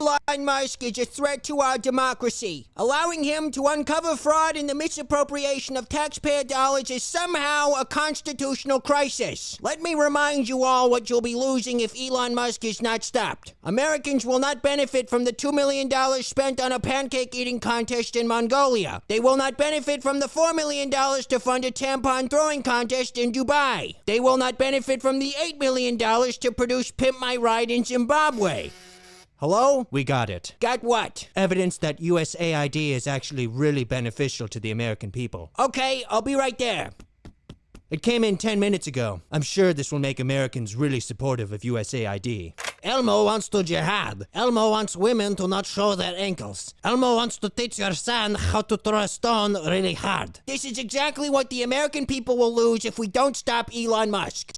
Elon Musk is a threat to our democracy. Allowing him to uncover fraud in the misappropriation of taxpayer dollars is somehow a constitutional crisis. Let me remind you all what you'll be losing if Elon Musk is not stopped. Americans will not benefit from the $2 million spent on a pancake eating contest in Mongolia. They will not benefit from the $4 million to fund a tampon throwing contest in Dubai. They will not benefit from the $8 million to produce Pimp My Ride in Zimbabwe. Hello? We got it. Got what? Evidence that USAID is actually really beneficial to the American people. Okay, I'll be right there. It came in 10 minutes ago. I'm sure this will make Americans really supportive of USAID. Elmo wants to jihad. Elmo wants women to not show their ankles. Elmo wants to teach your son how to throw a stone really hard. This is exactly what the American people will lose if we don't stop Elon Musk.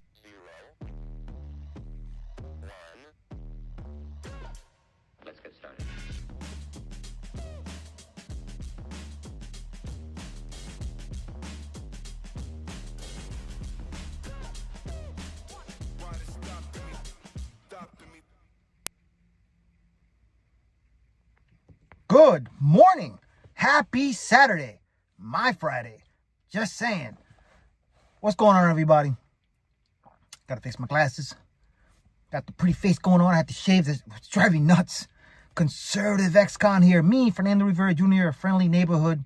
Good morning. Happy Saturday. My Friday. Just saying. What's going on, everybody? Gotta fix my glasses. Got the pretty face going on. I had to shave. It's driving me nuts. Conservative ex-con here. Me, Fernando Rivera Jr., a friendly neighborhood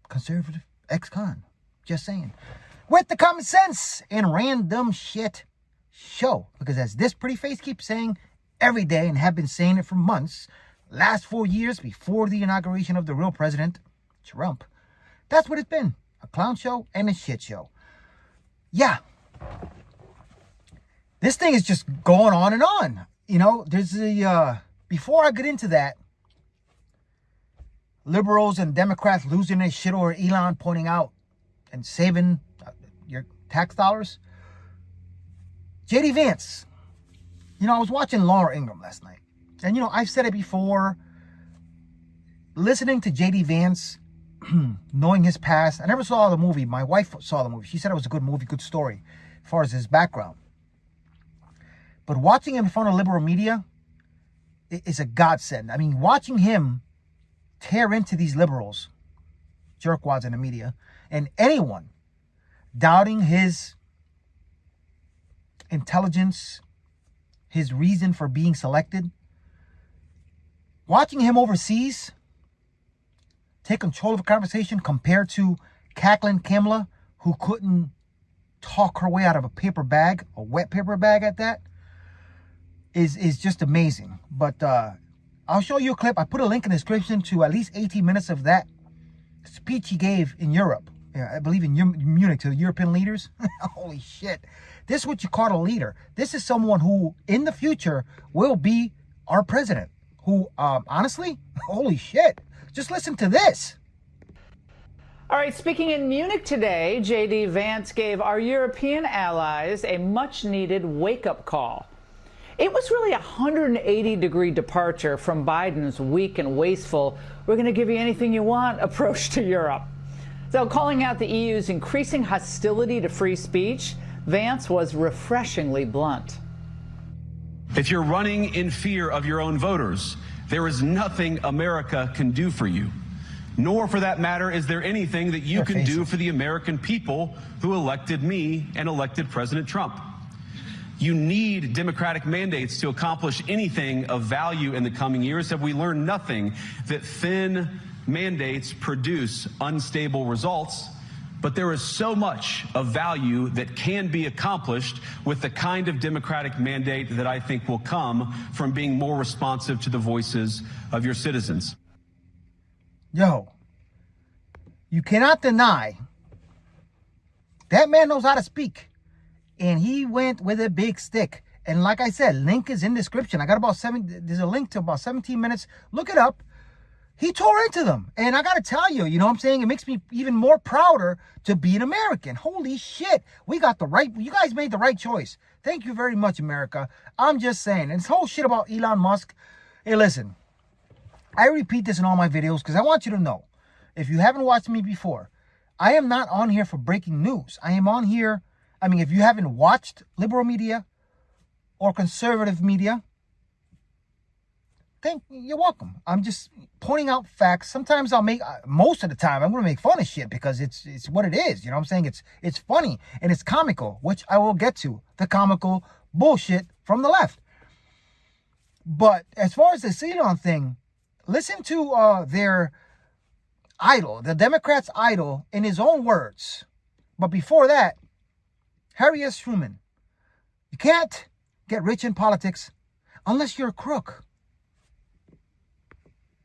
conservative ex-con. Just saying. With the common sense and random shit show. Because as this pretty face keeps saying every day, and have been saying it for months, last 4 years before the inauguration of the real president, Trump, that's what it's been. A clown show and a shit show. Yeah. This thing is just going on and on. You know, there's a, before I get into that, liberals and Democrats losing their shit over Elon pointing out and saving your tax dollars. J.D. Vance. You know, I was watching Laura Ingraham last night. And, you know, I've said it before, listening to J.D. Vance, knowing his past. I never saw the movie. My wife saw the movie. She said it was a good movie, good story, as far as his background. But watching him in front of liberal media is a godsend. I mean, watching him tear into these liberals, jerkwads in the media, and anyone doubting his intelligence, his reason for being selected, watching him overseas take control of a conversation compared to cackling Kamala, who couldn't talk her way out of a paper bag, a wet paper bag at that, is just amazing. But I'll show you a clip. I put a link in the description to at least 18 minutes of that speech he gave in Europe. I believe in Munich to the European leaders. Holy shit. This is what you call a leader. This is someone who, in the future, will be our president. Who, honestly, holy shit. Just listen to this. All right, speaking in Munich today, J.D. Vance gave our European allies a much-needed wake-up call. It was really a 180-degree departure from Biden's weak and wasteful, we're going to give you anything you want approach to Europe. So calling out the EU's increasing hostility to free speech, Vance was refreshingly blunt. If you're running in fear of your own voters, there is nothing America can do for you. Nor, for that matter, is there anything that you can do for the American people who elected me and elected President Trump. You need democratic mandates to accomplish anything of value in the coming years. Have we learned nothing that thin mandates produce unstable results? But there is so much of value that can be accomplished with the kind of democratic mandate that I think will come from being more responsive to the voices of your citizens. Yo, you cannot deny that man knows how to speak. And he went with a big stick. And like I said, link is in the description. I got there's a link to about 17 minutes. Look it up. He tore into them. And I got to tell you, you know what I'm saying? It makes me even more prouder to be an American. Holy shit. We got the right, you guys made the right choice. Thank you very much, America. I'm just saying. And this whole shit about Elon Musk. Hey, listen. I repeat this in all my videos because I want you to know. If you haven't watched me before, I am not on here for breaking news. I am on here. I mean, if you haven't watched liberal media or conservative media, You're welcome. I'm just pointing out facts. Sometimes most of the time, I'm going to make fun of shit because it's what it is. You know what I'm saying? It's funny and it's comical, which I will get to. The comical bullshit from the left. But as far as the Elon thing, listen to their idol, the Democrats' idol, in his own words. But before that, Harry S. Truman. You can't get rich in politics unless you're a crook.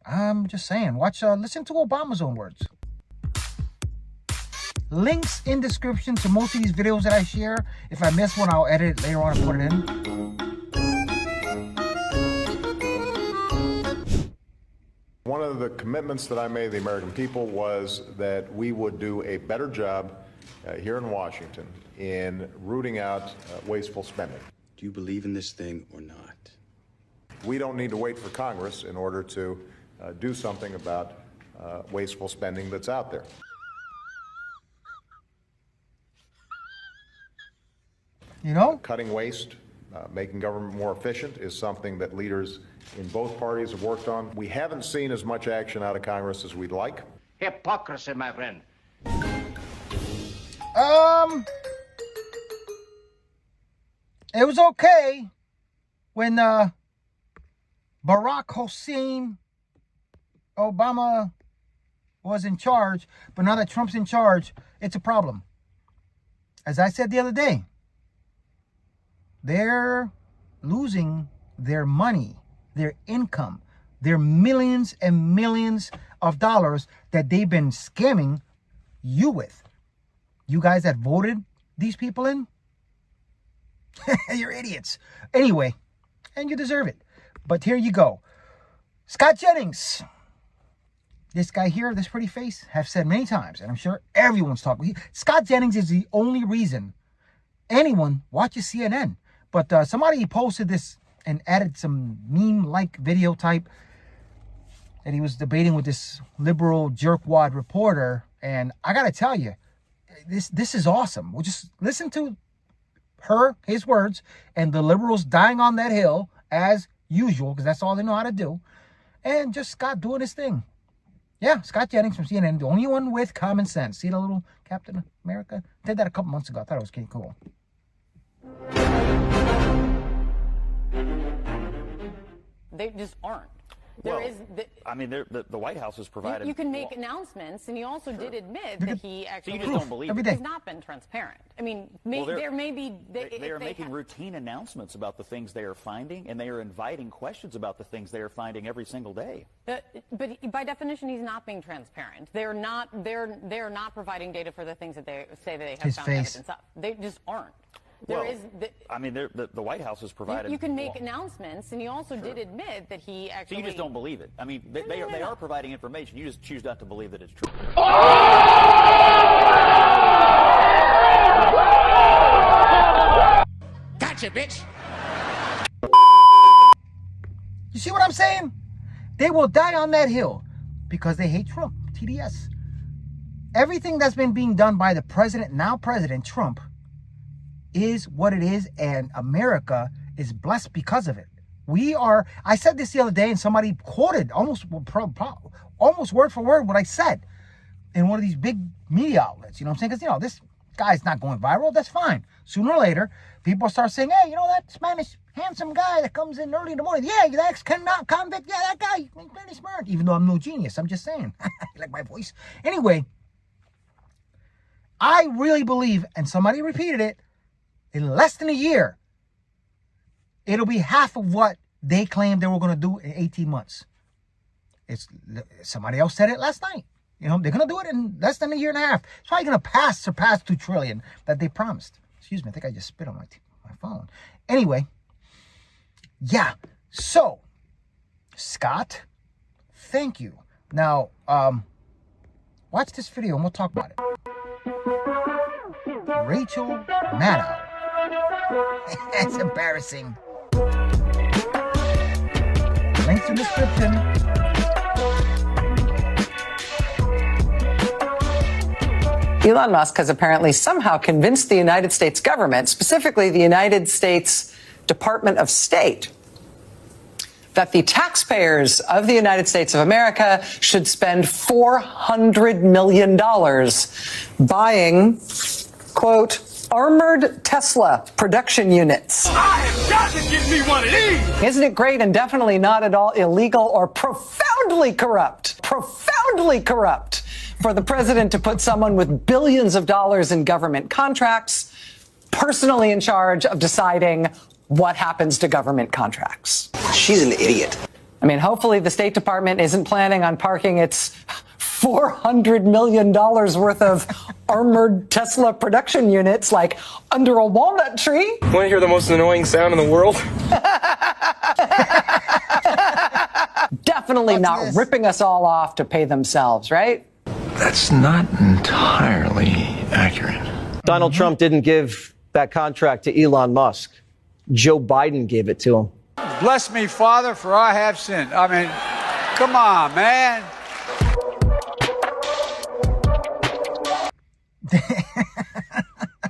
I'm just saying. Listen to Obama's own words. Links in description to most of these videos that I share. If I miss one, I'll edit it later on and put it in. One of the commitments that I made to the American people was that we would do a better job here in Washington in rooting out wasteful spending. Do you believe in this thing or not? We don't need to wait for Congress in order to do something about wasteful spending that's out there. You know? Cutting waste, making government more efficient is something that leaders in both parties have worked on. We haven't seen as much action out of Congress as we'd like. Hypocrisy, my friend. It was okay when Barack Hussein Obama was in charge, but now that Trump's in charge, it's a problem. As I said the other day, they're losing their money, their income, their millions and millions of dollars that they've been scamming you with. You guys that voted these people in, you're idiots. Anyway, and you deserve it. But here you go. Scott Jennings. This guy here, this pretty face, have said many times, and I'm sure everyone's talking. Scott Jennings is the only reason anyone watches CNN. But somebody posted this and added some meme-like video type that he was debating with this liberal jerkwad reporter. And I got to tell you, this is awesome. We'll just listen to his words, and the liberals dying on that hill as usual, because that's all they know how to do. And just Scott doing his thing. Yeah, Scott Jennings from CNN, the only one with common sense. See the little Captain America? Did that a couple months ago. I thought it was pretty cool. They just aren't. I mean, the White House has provided. You can make announcements, and he also did admit that he actually so you just don't believe every it. day. has not been transparent. I mean, there may be. They are making routine announcements about the things they are finding, and they are inviting questions about the things they are finding every single day. But by definition, he's not being transparent. They're not. They're not providing data for the things that they say that they have found evidence of. They just aren't. I mean, the White House has provided. You can make announcements, and he also did admit that he actually. So you just don't believe it. I mean, they are providing information. You just choose not to believe that it's true. Gotcha, bitch. You see what I'm saying? They will die on that hill because they hate Trump. TDS. Everything that's been being done by the president, now President Trump, is what it is, and America is blessed because of it. I said this the other day, and somebody quoted almost word for word what I said in one of these big media outlets. You know what I'm saying? Because, this guy's not going viral. That's fine. Sooner or later, people start saying, hey, that Spanish handsome guy that comes in early in the morning. Yeah, the ex-convict. Yeah, that guy. He's very smart. Even though I'm no genius. I'm just saying. You like my voice? Anyway, I really believe, and somebody repeated it, in less than a year, it'll be half of what they claimed they were going to do in 18 months. Somebody else said it last night. They're going to do it in less than a year and a half. It's probably going to surpass $2 trillion that they promised. Excuse me, I think I just spit on my phone. Anyway, yeah. So, Scott, thank you. Now, watch this video and we'll talk about it. Rachel Maddow. That's embarrassing. Links in the description. Elon Musk has apparently somehow convinced the United States government, specifically the United States Department of State, that the taxpayers of the United States of America should spend $400 million buying, quote, armored Tesla production units. I have got to get me one of these! Isn't it great and definitely not at all illegal or profoundly corrupt for the president to put someone with billions of dollars in government contracts personally in charge of deciding what happens to government contracts? She's an idiot. I mean, hopefully the State Department isn't planning on parking its $400 million worth of armored Tesla production units like under a walnut tree. Want to hear the most annoying sound in the world? Definitely not ripping us all off to pay themselves, right? That's not entirely accurate. Donald Trump didn't give that contract to Elon Musk. Joe Biden gave it to him. Bless me, Father, for I have sinned. I mean, come on, man.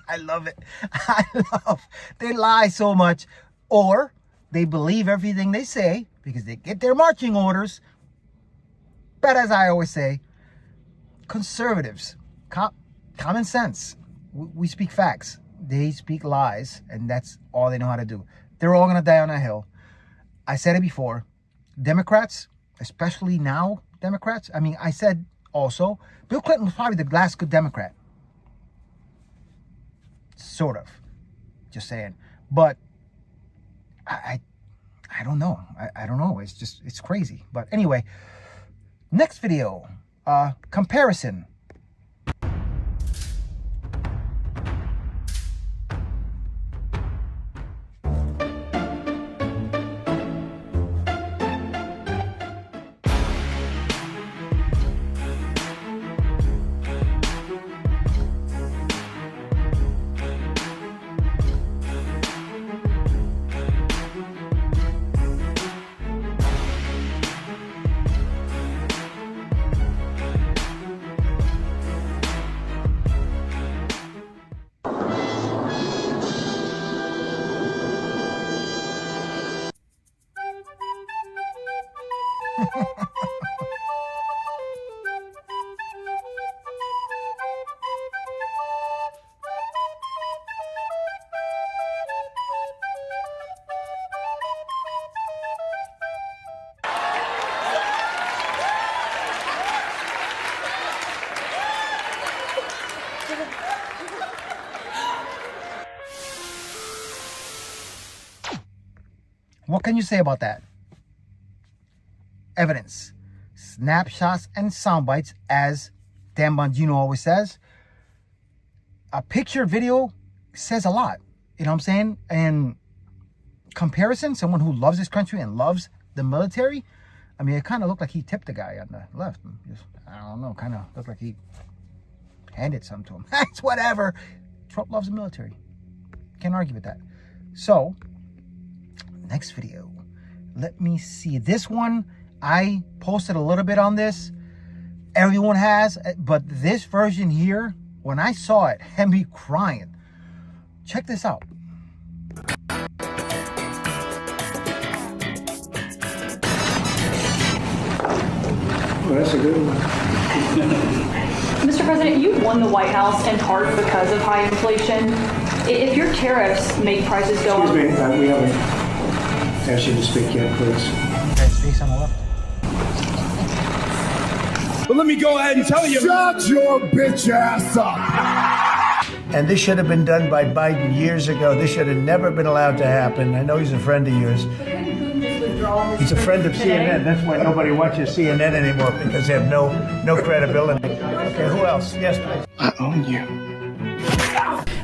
I love it. They lie so much, or they believe everything they say because they get their marching orders. But as I always say, conservatives, common sense. We speak facts. They speak lies, and that's all they know how to do. They're all going to die on a hill. I said it before. Democrats, especially now Democrats, I mean, I said also, Bill Clinton was probably the last good Democrat. Sort of. Just saying. But I don't know. I don't know. It's crazy. But anyway, next video, comparison. What can you say about that? Evidence, snapshots, and sound bites, as Dan Bongino always says. A picture video says a lot. You know what I'm saying? And comparison, someone who loves this country and loves the military, I mean, it kind of looked like he tipped the guy on the left. Just, I don't know, kind of looked like he handed something to him. It's whatever. Trump loves the military. Can't argue with that. So, next video. Let me see. This one, I posted a little bit on this. Everyone has, but this version here, when I saw it, had me crying. Check this out. Well, that's a good one. Mr. President, you won the White House in part because of high inflation. If your tariffs make prices go up... Excuse me, we haven't asked you to speak yet, please. Guy's face on the left. Well, let me go ahead and tell you. Shut your bitch ass up. And this should have been done by Biden years ago. This should have never been allowed to happen. I know he's a friend of yours. He's a friend of CNN. That's why nobody watches CNN anymore, because they have no credibility. Okay, who else? Yes, please. I own you.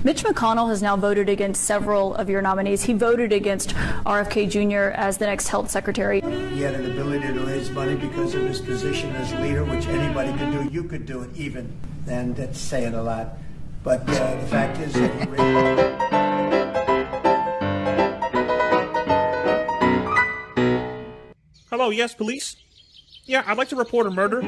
Mitch McConnell has now voted against several of your nominees. He voted against RFK Jr. as the next health secretary. He had an ability to raise money because of his position as leader, which anybody could do. You could do it even, and that's saying a lot. But the fact is that he raised... Hello, yes, police? Yeah, I'd like to report a murder.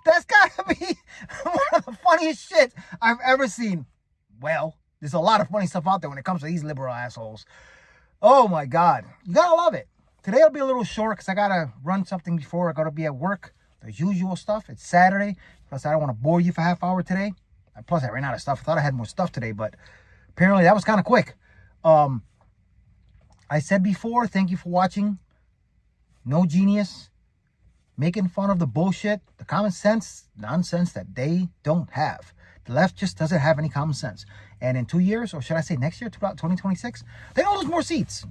That's gotta be one of the funniest shit I've ever seen. Well, there's a lot of funny stuff out there when it comes to these liberal assholes. Oh my God. You gotta love it. Today will be a little short because I gotta run something before I gotta be at work. The usual stuff. It's Saturday. Plus, I don't want to bore you for half hour today. Plus, I ran out of stuff. I thought I had more stuff today, but apparently that was kind of quick. I said before, thank you for watching. No genius. Making fun of the bullshit, the common sense nonsense that they don't have. The left just doesn't have any common sense. And in 2 years, or should I say next year, 2026, they're going to lose more seats.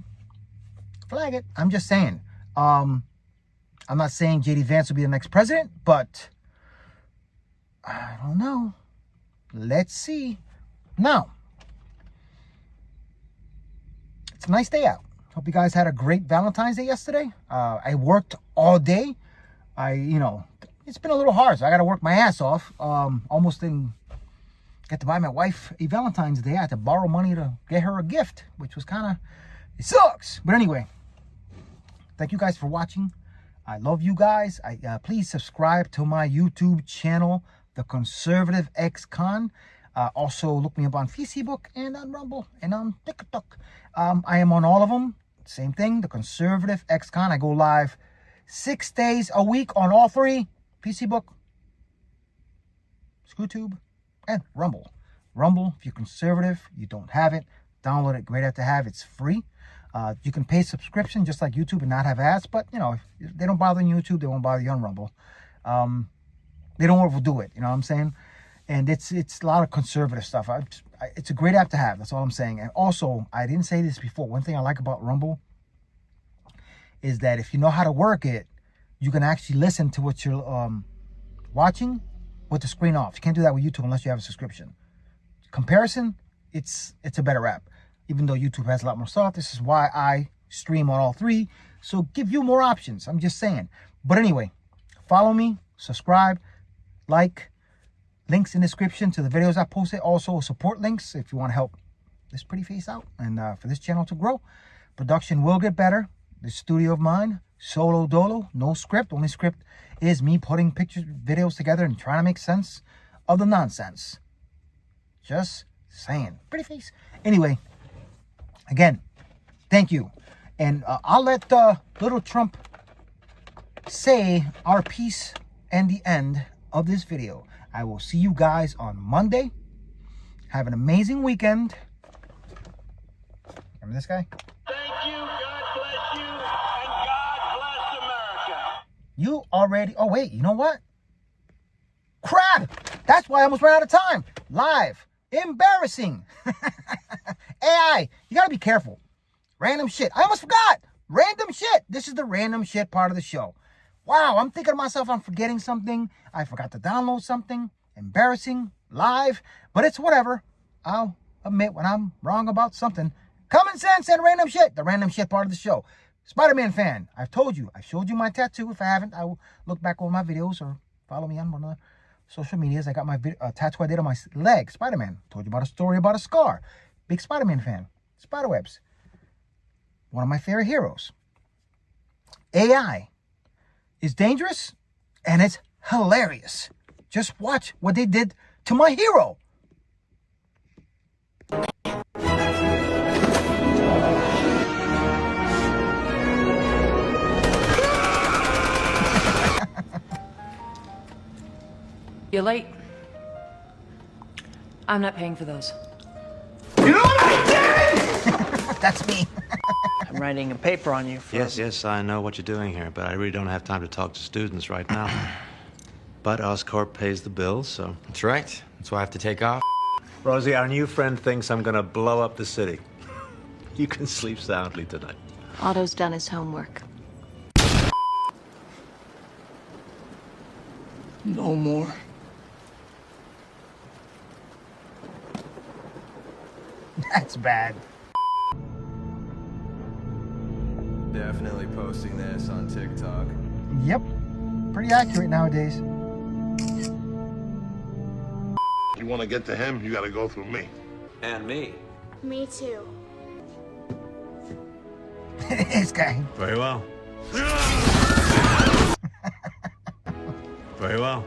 Flag it. I'm just saying. I'm not saying J.D. Vance will be the next president, but I don't know. Let's see. Now, it's a nice day out. Hope you guys had a great Valentine's Day yesterday. I worked all day. It's been a little hard, so I got to work my ass off. Almost didn't get to buy my wife a Valentine's Day. I had to borrow money to get her a gift, which was it sucks. But anyway, thank you guys for watching. I love you guys. Please subscribe to my YouTube channel, The Conservative Ex-Con. Also, look me up on Facebook and on Rumble and on TikTok. I am on all of them. Same thing, The Conservative Ex-Con. I go live 6 days a week on all three: Facebook, YouTube, and Rumble. Rumble, if you're conservative, you don't have it, download it. Great app to have. It's free. You can pay subscription just like YouTube and not have ads, but if they don't bother on YouTube, they won't bother you on Rumble. They don't overdo it, you know what I'm saying? And it's a lot of conservative stuff. It's a great app to have. That's all I'm saying. And also, I didn't say this before. One thing I like about Rumble is that if you know how to work it, you can actually listen to what you're watching with the screen off. You can't do that with YouTube unless you have a subscription. Comparison, it's a better app. Even though YouTube has a lot more stuff, this is why I stream on all three. So give you more options. I'm just saying. But anyway, follow me, subscribe, like. Links in the description to the videos I posted. Also support links if you want to help this pretty face out and for this channel to grow. Production will get better. This studio of mine, solo dolo, no script. Only script is me putting pictures, videos together and trying to make sense of the nonsense. Just saying. Pretty face. Anyway, again, thank you. And I'll let little Trump say our piece and the end of this video. I will see you guys on Monday. Have an amazing weekend. Remember this guy? Thank you, God bless you, and God bless America. You already... Oh, wait, you know what? Crap! That's why I almost ran out of time. Live. Embarrassing. AI, you gotta be careful. Random shit. I almost forgot. Random shit. This is the random shit part of the show. Wow, I'm thinking to myself, I'm forgetting something. I forgot to download something. Embarrassing. Live. But it's whatever. I'll admit when I'm wrong about something. Common sense and random shit. The random shit part of the show. Spider-Man fan. I've told you. I showed you my tattoo. If I haven't, I will look back over my videos or follow me on one of the social medias. I got my tattoo I did on my leg. Spider-Man. Told you about a story about a scar. Big Spider-Man fan. Spiderwebs. One of my favorite heroes. AI is dangerous and it's hilarious. Just watch what they did to my hero. You're late. I'm not paying for those. You know what I did? That's me. I'm writing a paper on you. Yes, I know what you're doing here, but I really don't have time to talk to students right now. But Oscorp pays the bills, so... That's right. That's why I have to take off. Rosie, our new friend thinks I'm gonna blow up the city. You can sleep soundly tonight. Otto's done his homework. No more. That's bad. Definitely posting this on TikTok. Yep. Pretty accurate nowadays. You want to get to him, you got to go through me. And me. Me too. This guy. Very well. Very well.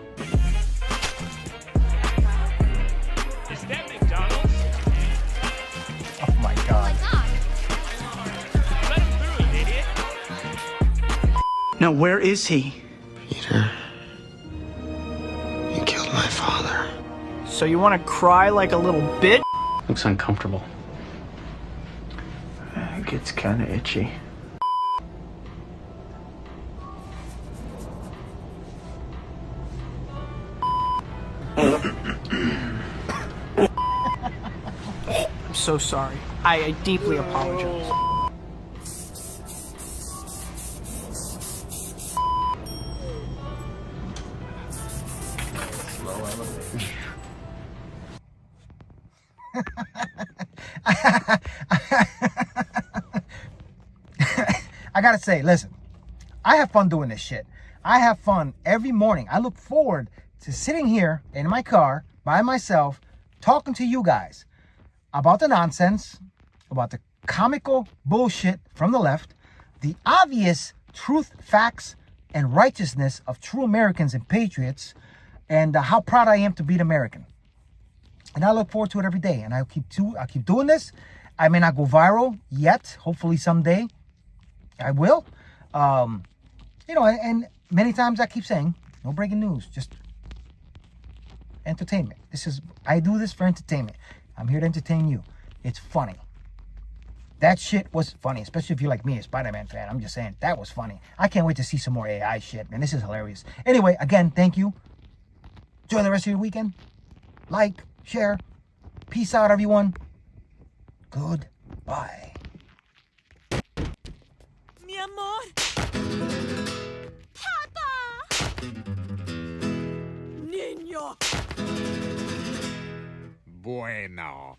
Is that McDonald's? Oh my God. No, where is he? Peter, you killed my father. So you want to cry like a little bitch? Looks uncomfortable. It gets kind of itchy. I'm so sorry. I deeply apologize. I gotta say, listen, I have fun doing this shit. I have fun every morning. I look forward to sitting here in my car by myself talking to you guys about the nonsense, about the comical bullshit from the left, the obvious truth, facts, and righteousness of true Americans and patriots, and how proud I am to be an American. And I look forward to it every day. And I'll keep doing this. I may not go viral yet. Hopefully someday I will. And many times I keep saying, no breaking news, just entertainment. I do this for entertainment. I'm here to entertain you. It's funny. That shit was funny, especially if you're like me, a Spider-Man fan. I'm just saying, that was funny. I can't wait to see some more AI shit, man. This is hilarious. Anyway, again, thank you. Enjoy the rest of your weekend. Like, share. Peace out, everyone. Goodbye. Mi amor. Papa. Niño. Bueno.